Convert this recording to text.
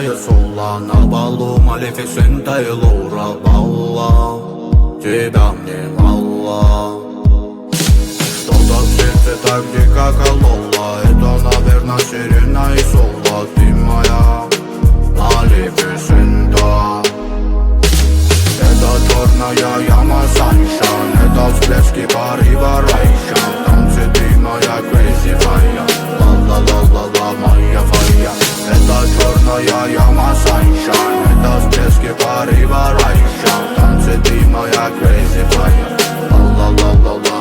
и Сула. На балу Малефисента и Лаура Балла. Тебя мне мало. Что-то в сердце так дико кололо. Это, наверное, сирена и Сула. Ты моя Малефисента. Это черная яма Саншайн. Это всплески порыва Райшан. Танцы ты моя crazy fire. Ла-ла-ла-ла-ла, моя фая. Это черная яма Саншайн. Это всплески порыва Райшан. Танцы ты моя crazy fire. Ла-ла-ла-ла-ла.